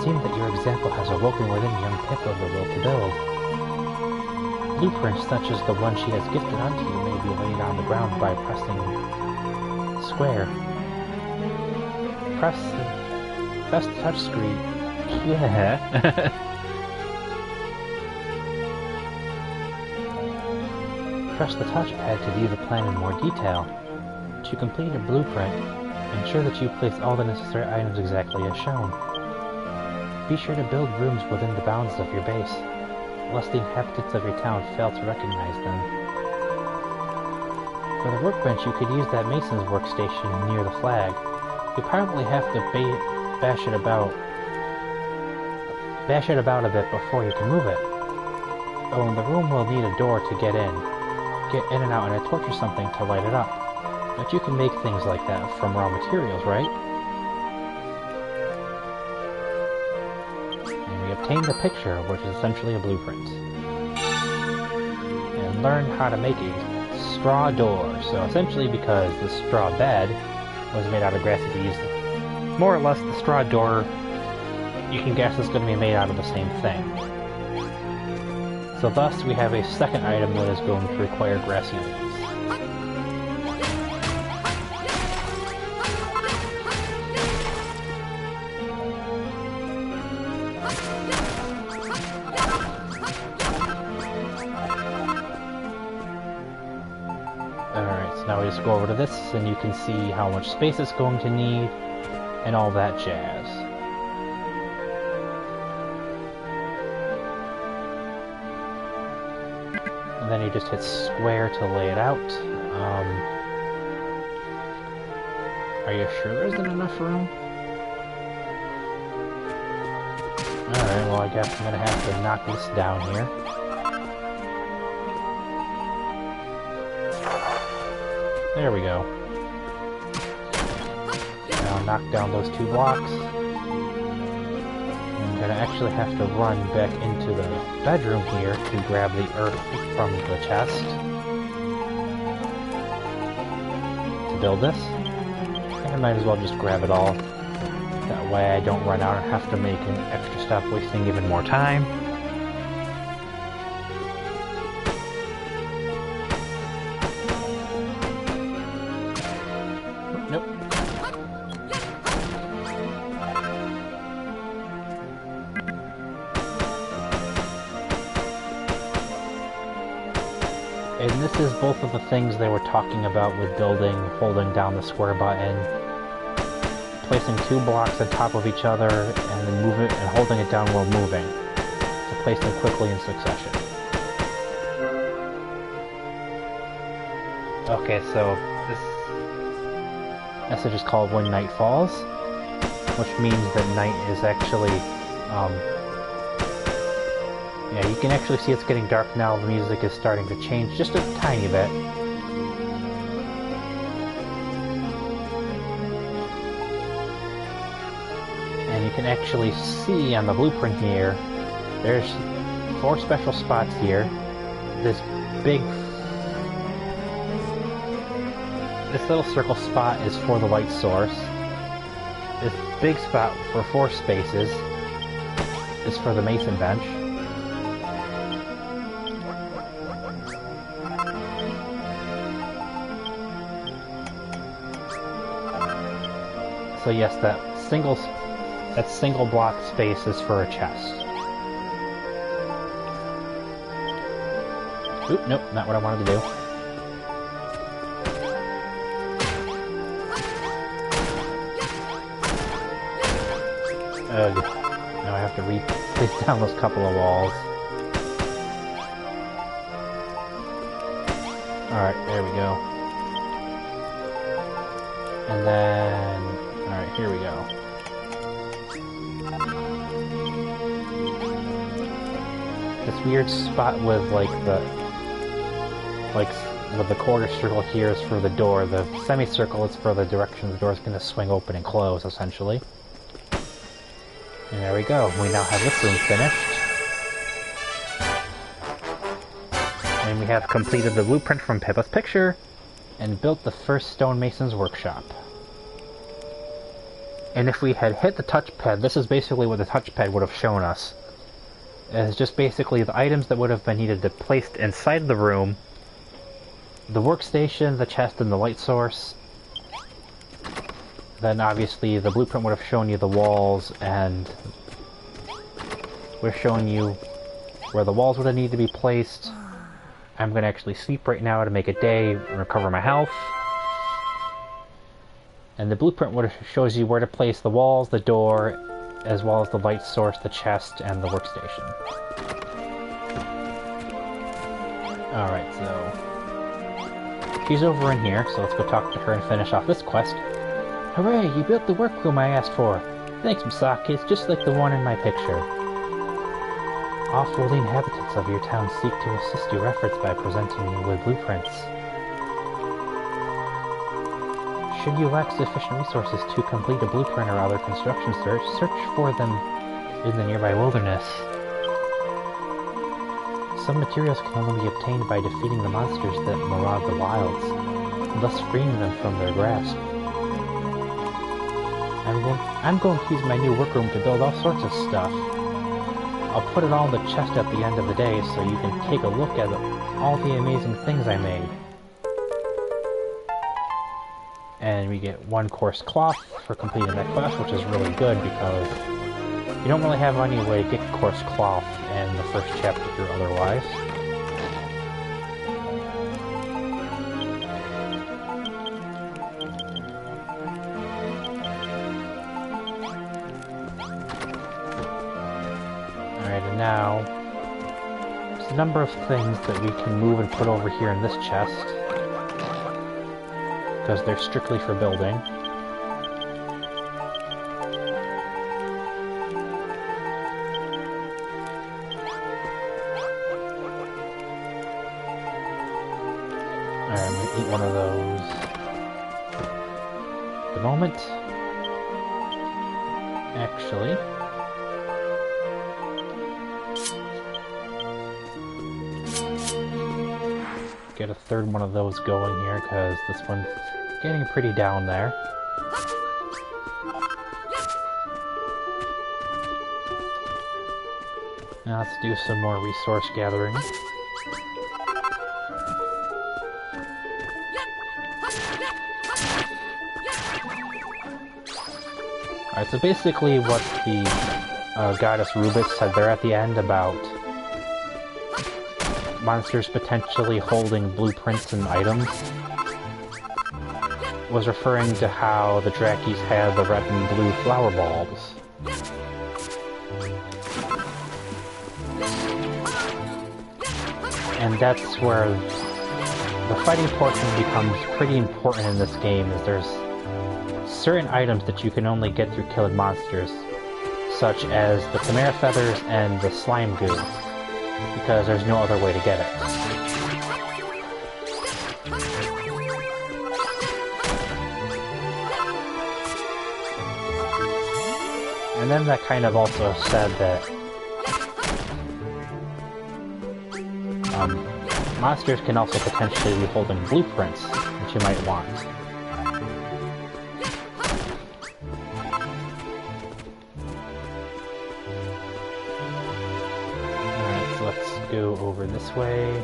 seems that your example has awoken within young Pippa the will to build. Blueprints such as the one she has gifted unto you may be laid on the ground by pressing square. Press the touchscreen. Yeah. Press the touchpad to view the plan in more detail. To complete a blueprint, ensure that you place all the necessary items exactly as shown. Be sure to build rooms within the bounds of your base, lest the inhabitants of your town fail to recognize them. For the workbench, you could use that mason's workstation near the flag. You probably have to bash it about a bit before you can move it. Oh, and the room will need a door to get in and out, and a torch or something to light it up. But you can make things like that from raw materials, right? And we obtain the picture, which is essentially a blueprint. And learn how to make a straw door. So essentially, because the straw bed was made out of grass, if you use more or less the straw door, you can guess it's going to be made out of the same thing. So thus, we have a second item that is going to require grassy leaves. Alright, so now we just go over to this, and you can see how much space it's going to need, and all that jazz. And then you just hit square to lay it out. Are you sure there isn't enough room? Alright, well I guess I'm gonna have to knock this down here. There we go. Now knock down those 2 blocks. I'm gonna actually have to run back into the bedroom here to grab the earth from the chest to build this. And I might as well just grab it all. That way I don't run out and have to make an extra step, wasting even more time. Nope. And this is both of the things they were talking about with building, holding down the square button, placing 2 blocks on top of each other, and then move it and holding it down while moving to place them quickly in succession. Okay, so this message is called When Night Falls, which means that night is actually, yeah, you can actually see it's getting dark now. The music is starting to change just a tiny bit. And you can actually see on the blueprint here, there's 4 special spots here. This little circle spot is for the light source. This big spot for 4 spaces is for the mason bench. So yes, that single block space is for a chest. Oop, nope, not what I wanted to do. Ugh. Now I have to place down those couple of walls. Alright, there we go. And then... Alright, here we go. This weird spot with with the quarter circle here is for the door. The semicircle is for the direction the door is going to swing open and close, essentially. And there we go. We now have this room finished. And we have completed the blueprint from Pippa's picture and built the first stonemason's workshop. And if we had hit the touchpad, this is basically what the touchpad would have shown us. It's just basically the items that would have been needed to placed inside the room, the workstation, the chest, and the light source. Then obviously the blueprint would have shown you the walls, and would have shown you where the walls would have needed to be placed. I'm going to actually sleep right now to make a day and recover my health. And the blueprint would have shows you where to place the walls, the door, as well as the light source, the chest, and the workstation. Alright, so she's over in here, so let's go talk to her and finish off this quest. Hooray, you built the workroom I asked for! Thanks, Misaki, it's just like the one in my picture. Off-world inhabitants of your town seek to assist your efforts by presenting you with blueprints. Should you lack sufficient resources to complete a blueprint or other construction search for them in the nearby wilderness. Some materials can only be obtained by defeating the monsters that maraud the wilds, thus freeing them from their grasp. I'm going to use my new workroom to build all sorts of stuff. I'll put it all in the chest at the end of the day so you can take a look at all the amazing things I made. And we get 1 coarse cloth for completing that quest, which is really good because you don't really have any way to get coarse cloth in the first chapter here otherwise. Alright, and now there's a number of things that we can move and put over here in this chest, because they're strictly for building. Alright, I'm gonna eat one of those. At the moment, actually, get a third one of those going here, because this one's getting pretty down there. Now let's do some more resource gathering. Alright, so basically what the goddess Rubis said there at the end about monsters potentially holding blueprints and items was referring to how the Drakis had the red and blue flower bulbs. And that's where the fighting portion becomes pretty important in this game, is there's certain items that you can only get through killing monsters, such as the Chimera Feathers and the Slime Goo, because there's no other way to get it. And then that kind of also said that monsters can also potentially be holding blueprints that you might want. Alright, so let's go over this way.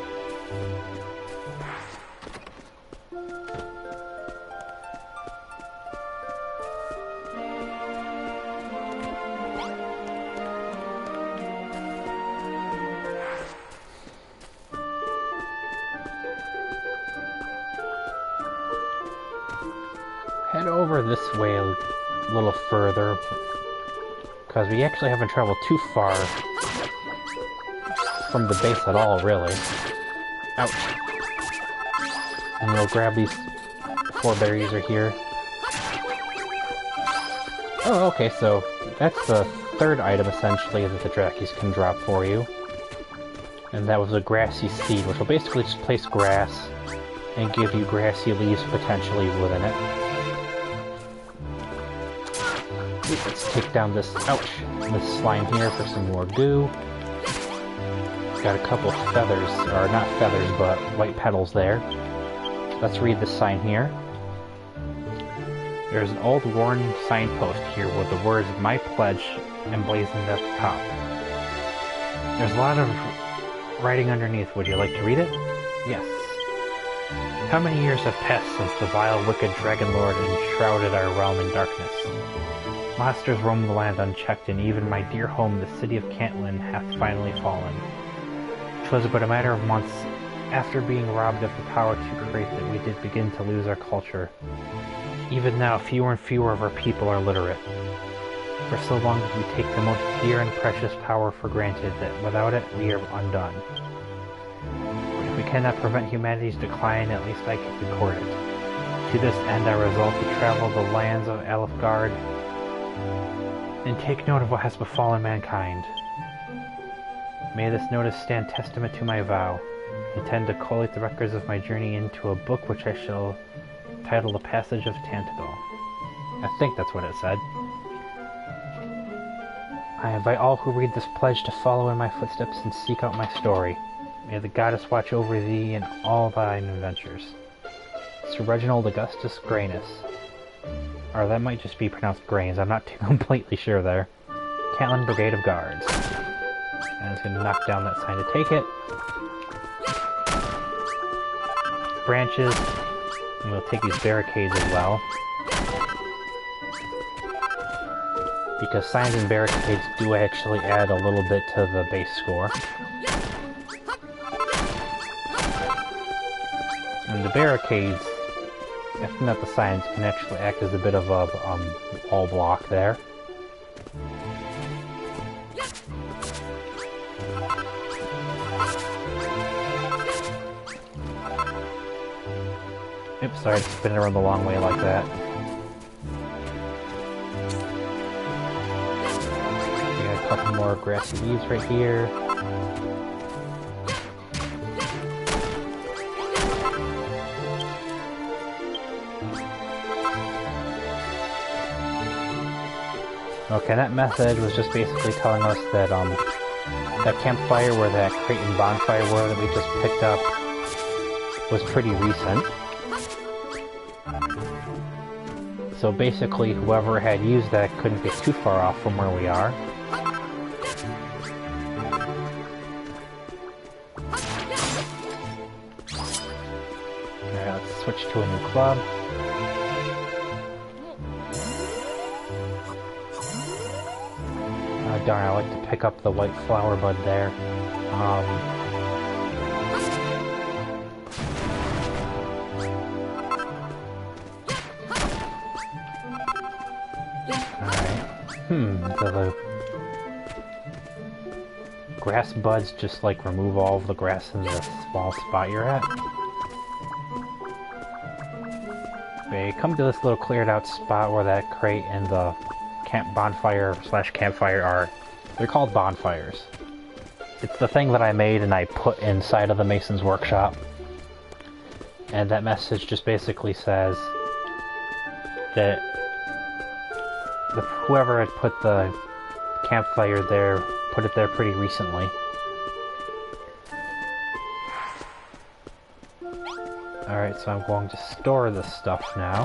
Head over this way a little further, because we actually haven't traveled too far from the base at all, really. Ouch. And we'll grab these 4 berries right here. Oh, okay, so that's the 3rd item, essentially, that the Drakis can drop for you. And that was a grassy seed, which will basically just place grass and give you grassy leaves potentially within it. Let's take down this, ouch, this slime here for some more goo. Got a couple of feathers, or not feathers, but white petals there. Let's read this sign here. There's an old worn signpost here with the words "My Pledge" emblazoned at the top. There's a lot of writing underneath. Would you like to read it? Yes. How many years have passed since the vile, wicked Dragon Lord enshrouded our realm in darkness? Monsters roam the land unchecked, and even my dear home, the city of Cantlin, hath finally fallen. 'Twas but a matter of months after being robbed of the power to create that we did begin to lose our culture. Even now, fewer and fewer of our people are literate. For so long did we take the most dear and precious power for granted that without it we are undone. If we cannot prevent humanity's decline, at least I can record it. To this end I resolve to travel the lands of Alefgard and take note of what has befallen mankind. May this notice stand testament to my vow. I intend to collate the records of my journey into a book which I shall title The Passage of Tantegel. I think that's what it said. I invite all who read this pledge to follow in my footsteps and seek out my story. May the goddess watch over thee in all thine adventures. Sir Reginald Augustus Grainus. Or that might just be pronounced Grains, I'm not too completely sure there. Cantlin Brigade of Guards. And it's going to knock down that sign to take it. Branches. And we'll take these barricades as well. Because signs and barricades do actually add a little bit to the base score. And the barricades, if not the signs, can actually act as a bit of a wall block there. Oops, sorry, spinning around the long way like that. We got a couple more grassy leaves right here. Okay, that message was just basically telling us that that campfire where that crate and bonfire were that we just picked up was pretty recent. So basically, whoever had used that couldn't be too far off from where we are. Alright, let's switch to a new club. Oh darn, I like to pick up the white flower bud there. The grass buds just like remove all of the grass in the small spot you're at. They come to this little cleared out spot where that crate and the bonfire/campfire are. They're called bonfires. It's the thing that I made and I put inside of the Mason's workshop. And that message just basically says that whoever had put the campfire there, put it there pretty recently. Alright, so I'm going to store this stuff now.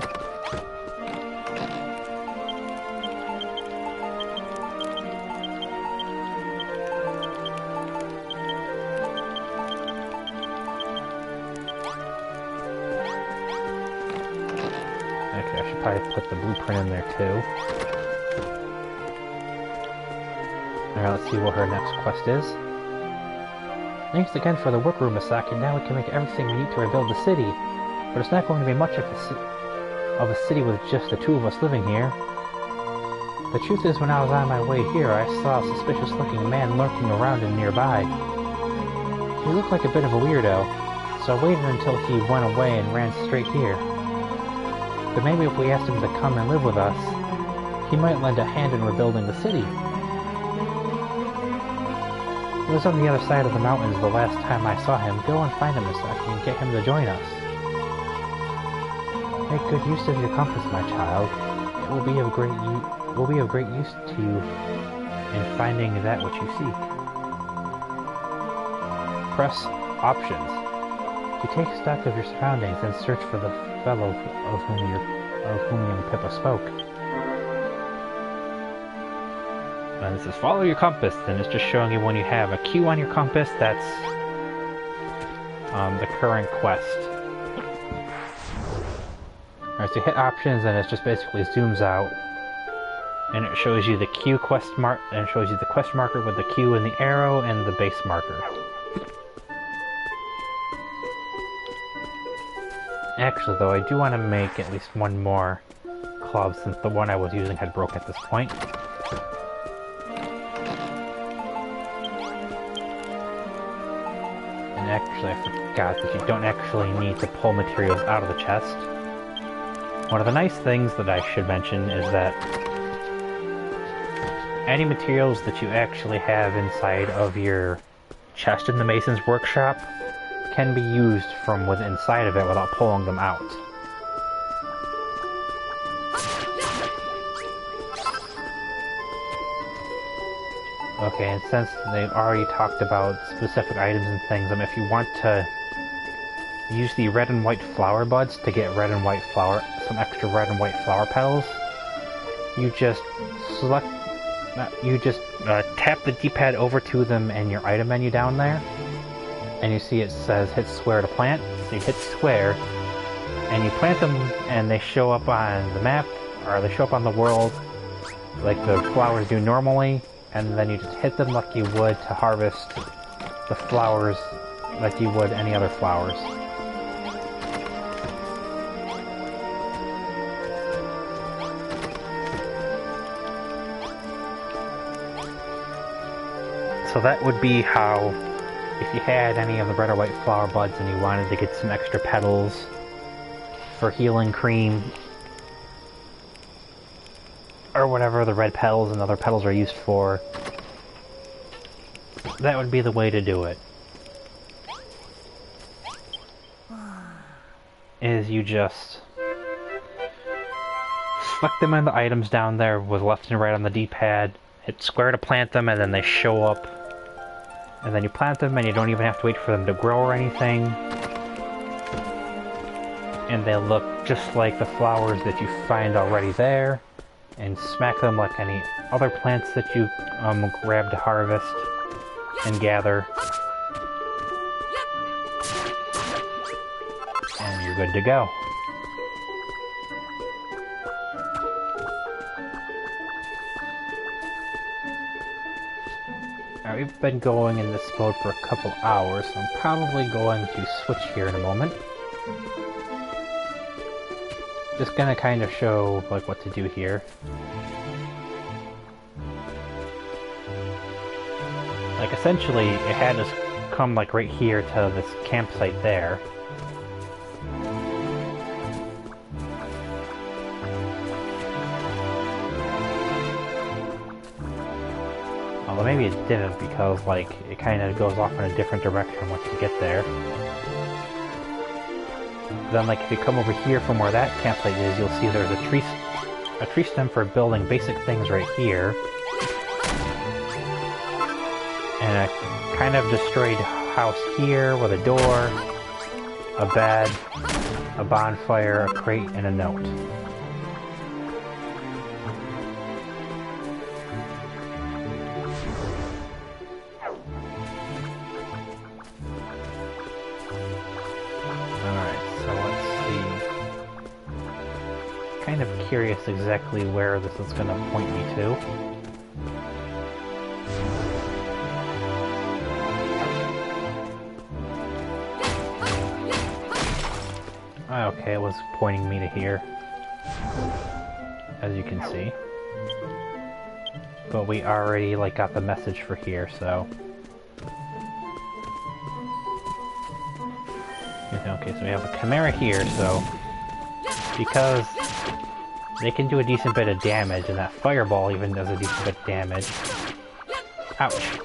Okay, I should probably put the blueprint in there too. Alright, let's see what her next quest is. Thanks again for the workroom, Misaki. Now we can make everything we need to rebuild the city. But it's not going to be much of a city with just the two of us living here. The truth is, when I was on my way here, I saw a suspicious-looking man lurking around and nearby. He looked like a bit of a weirdo, so I waited until he went away and ran straight here. But maybe if we asked him to come and live with us, he might lend a hand in rebuilding the city. He was on the other side of the mountains the last time I saw him. Go and find him, Misaki, and get him to join us. Make good use of your compass, my child. It will be of great use to you in finding that which you seek. Press Options to take stock of your surroundings and search for the fellow of whom you're of whom young Pippa spoke. And it says, follow your compass, and it's just showing you when you have a Q on your compass, that's the current quest. Alright, so hit options, and it just basically zooms out, and it shows you the Q quest mark, and it shows you the quest marker with the Q and the arrow, and the base marker. Actually, though, I do want to make at least one more club, since the one I was using had broke at this point. And actually, I forgot that you don't actually need to pull materials out of the chest. One of the nice things that I should mention is that any materials that you actually have inside of your chest in the Mason's workshop can be used from within inside of it without pulling them out. Okay, and since they've already talked about specific items and things, if you want to use the red and white flower buds to get red and white flower, some extra red and white flower petals, you just select, tap the D-pad over to them in your item menu down there, and you see it says hit square to plant, so you hit square, and you plant them, and they show up on the map, or they show up on the world, like the flowers do normally, and then you just hit them like you would to harvest the flowers like you would any other flowers. So that would be how, if you had any of the red or white flower buds and you wanted to get some extra petals for healing cream, or whatever the red petals and other petals are used for, that would be the way to do it. Is you just select them in the items down there with left and right on the D-pad, hit square to plant them, and then they show up. And then you plant them and you don't even have to wait for them to grow or anything. And they look just like the flowers that you find already there. And smack them like any other plants that you grab to harvest and gather. And you're good to go. Now, we've been going in this mode for a couple hours, so I'm probably going to switch here in a moment. Just gonna kind of show like what to do here. Like essentially, it had us come like right here to this campsite there. Although maybe it didn't, because like it kind of goes off in a different direction once you get there. Then, like, if you come over here from where that campsite is, you'll see there's a tree stem for building basic things right here. And a kind of destroyed house here with a door, a bed, a bonfire, a crate, and a note. Kind of curious exactly where this is going to point me to. Okay, it was pointing me to here, as you can see. But we already like got the message for here, so. Okay, so we have a Chimera here, so because they can do a decent bit of damage, and that fireball even does a decent bit of damage. Ouch.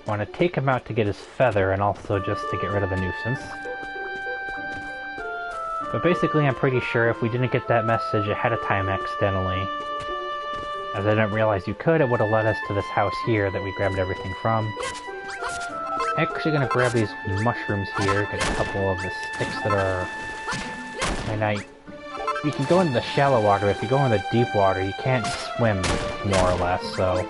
I want to take him out to get his feather, and also just to get rid of the nuisance. But basically, I'm pretty sure if we didn't get that message ahead of time accidentally, as I didn't realize you could, it would have led us to this house here that we grabbed everything from. Actually gonna grab these mushrooms here, get a couple of the sticks that are... And you can go into the shallow water, but if you go in the deep water, you can't swim, more or less, so...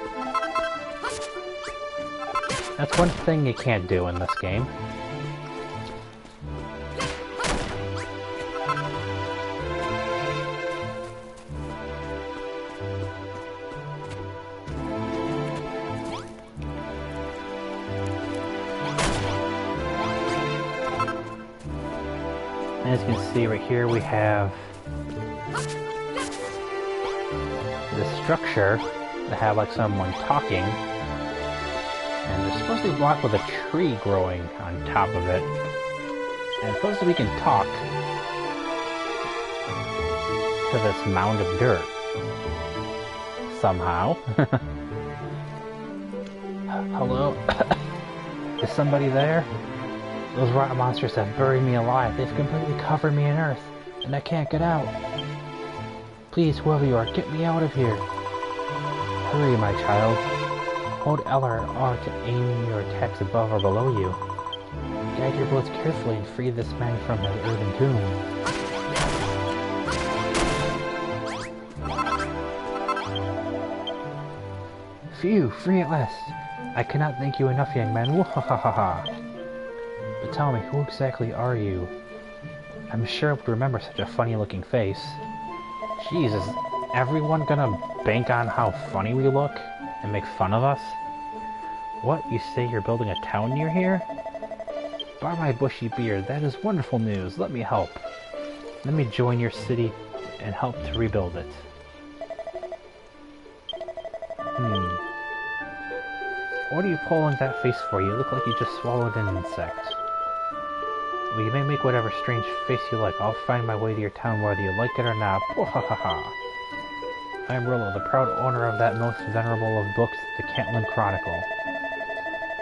That's one thing you can't do in this game. As you can see right here, we have the structure that have like someone talking, and they're supposed to be blocked with a tree growing on top of it. And it's supposed to we can talk to this mound of dirt somehow. Hello? Is somebody there? Those rot monsters have buried me alive. They've completely covered me in earth, and I can't get out. Please, whoever you are, get me out of here. Hurry, my child. Hold L or R to aim your attacks above or below you. Guide your bullets carefully and free this man from his earthen tomb. Phew, free at last. I cannot thank you enough, young man. Wahahaha. But tell me, who exactly are you? I'm sure I would remember such a funny-looking face. Jeez, is everyone gonna bank on how funny we look and make fun of us? What, you say you're building a town near here? By my bushy beard, that is wonderful news. Let me help. Let me join your city and help to rebuild it. What are you pulling that face for? You look like you just swallowed an insect. Well, you may make whatever strange face you like. I'll find my way to your town whether you like it or not. Pwahahaha. I am Rillo, the proud owner of that most venerable of books, the Cantlin Chronicle.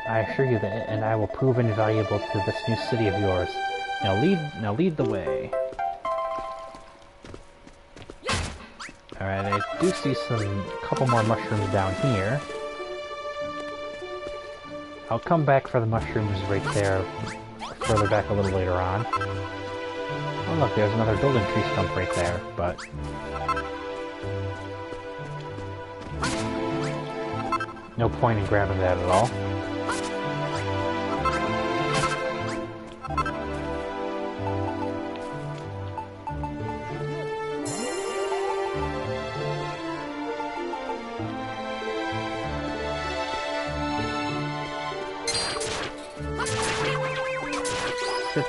I assure you that it and I will prove invaluable to this new city of yours. Now lead the way. Alright, I do see a couple more mushrooms down here. I'll come back for the mushrooms right there, further back a little later on. Oh look, there's another building tree stump right there, but... no point in grabbing that at all.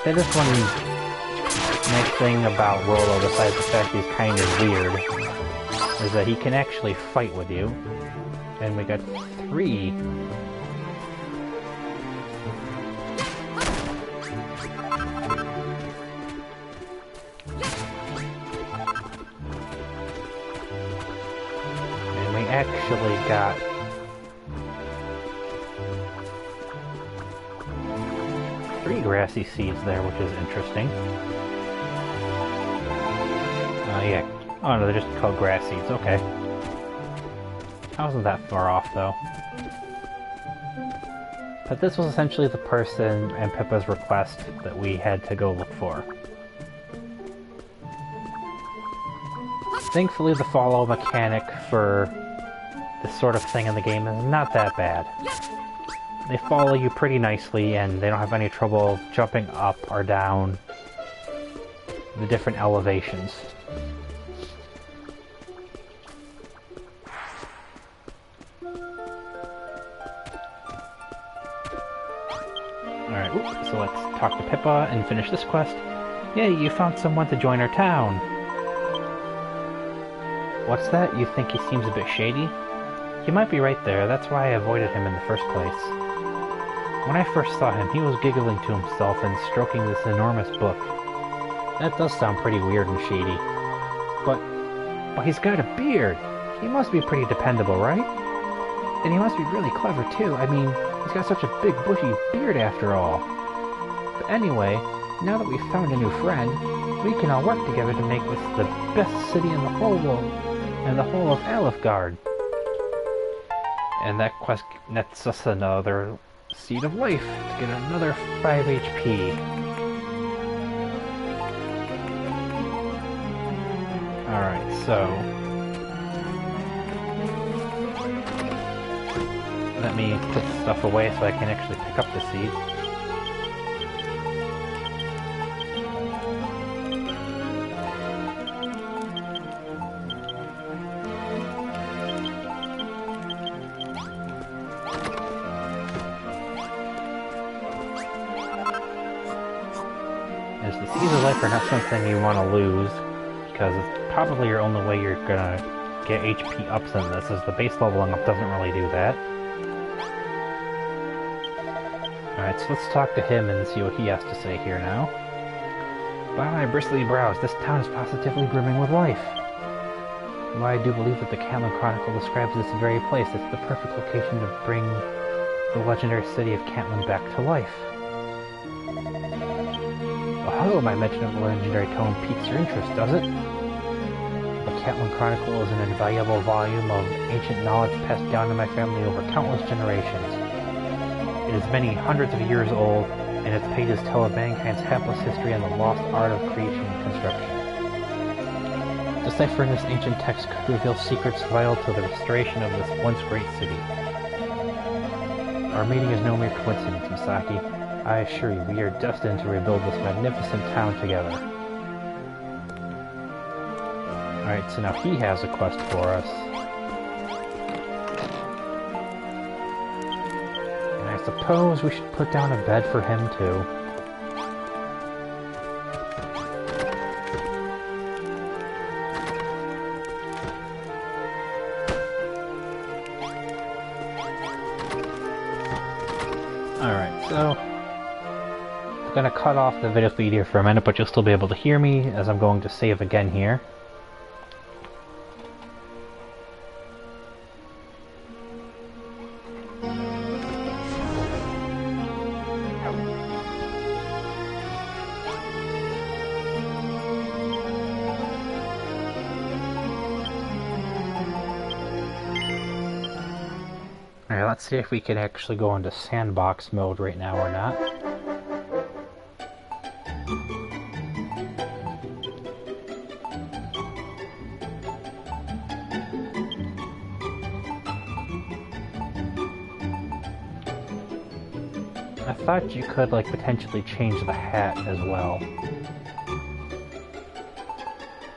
That is one nice thing about Rillo, besides the fact he's kind of weird, is that he can actually fight with you. And we got 3. And we actually got 3 grassy seeds there, which is interesting. Yeah. Oh no, they're just called grass seeds, okay. I wasn't that far off, though. But this was essentially the person and Pippa's request that we had to go look for. Thankfully, the follow mechanic for this sort of thing in the game is not that bad. They follow you pretty nicely, and they don't have any trouble jumping up or down the different elevations. Alright, so let's talk to Pippa and finish this quest. Yay, you found someone to join our town! What's that? You think he seems a bit shady? You might be right there, that's why I avoided him in the first place. When I first saw him, he was giggling to himself and stroking this enormous book. That does sound pretty weird and shady. But he's got a beard! He must be pretty dependable, right? And he must be really clever too, I mean, he's got such a big bushy beard after all. But anyway, now that we've found a new friend, we can all work together to make this the best city in the whole world, in the whole of Alefgard. And that quest nets us another Seed of Life to get another 5 HP. Alright, so... let me put stuff away so I can actually pick up the seed. As the Seeds of Life are not something you want to lose, because it's probably your only way you're gonna get HP ups in this, as the base leveling up doesn't really do that. Alright, so let's talk to him and see what he has to say here now. By my bristly brows, this town is positively brimming with life. Why, I do believe that the Catlin Chronicle describes this very place. It's the perfect location to bring the legendary city of Catlin back to life. Oh, my mention of the legendary tome piques your interest, does it? The Catlin Chronicle is an invaluable volume of ancient knowledge passed down to my family over countless generations. It is many hundreds of years old, and its pages tell of mankind's hapless history and the lost art of creation and construction. Deciphering this ancient text could reveal secrets vital to the restoration of this once great city. Our meeting is no mere coincidence, Misaki. I assure you, we are destined to rebuild this magnificent town together. Alright, so now he has a quest for us. And I suppose we should put down a bed for him too. Alright, so... I'm going to cut off the video feed here for a minute, but you'll still be able to hear me as I'm going to save again here. Alright, let's see if we can actually go into sandbox mode right now or not. I thought you could, like, potentially change the hat as well.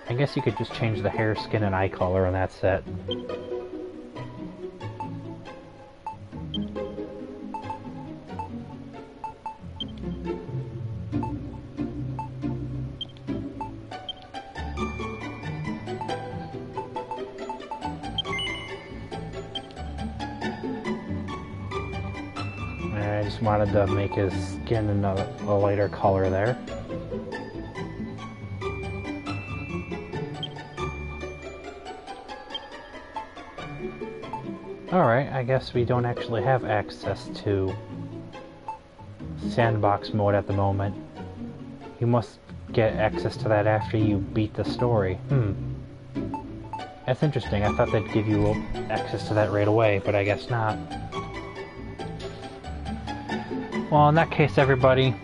I guess you could just change the hair, skin, and eye color and that's it. I just wanted to make his skin a lighter color there. Alright, I guess we don't actually have access to sandbox mode at the moment. You must get access to that after you beat the story. That's interesting. I thought they'd give you access to that right away, but I guess not. Well, in that case, everybody,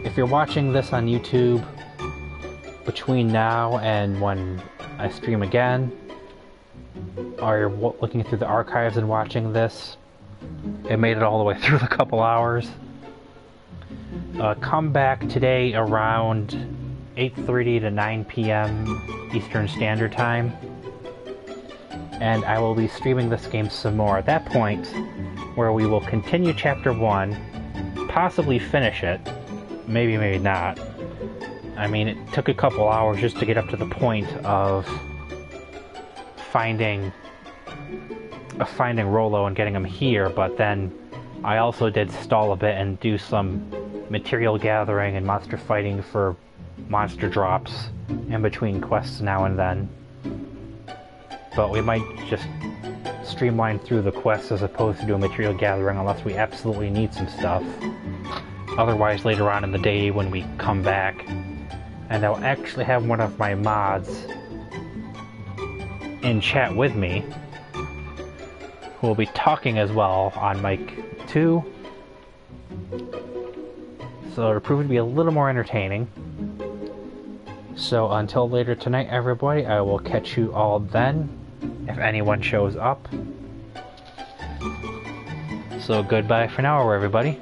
if you're watching this on YouTube between now and when I stream again, or you're looking through the archives and watching this, it made it all the way through the couple hours, come back today around 8:30 to 9 p.m. Eastern Standard Time, and I will be streaming this game some more at that point, where we will continue Chapter 1, possibly finish it, maybe not. I mean, it took a couple hours just to get up to the point of finding Rollo and getting him here, but then I also did stall a bit and do some material gathering and monster fighting for monster drops in between quests now and then. But we might just streamline through the quests as opposed to do a material gathering unless we absolutely need some stuff. Otherwise, later on in the day when we come back, and I'll actually have one of my mods in chat with me, who will be talking as well on mic 2. So it'll prove to be a little more entertaining. So until later tonight, everybody, I will catch you all then, if anyone shows up. So goodbye for now, everybody.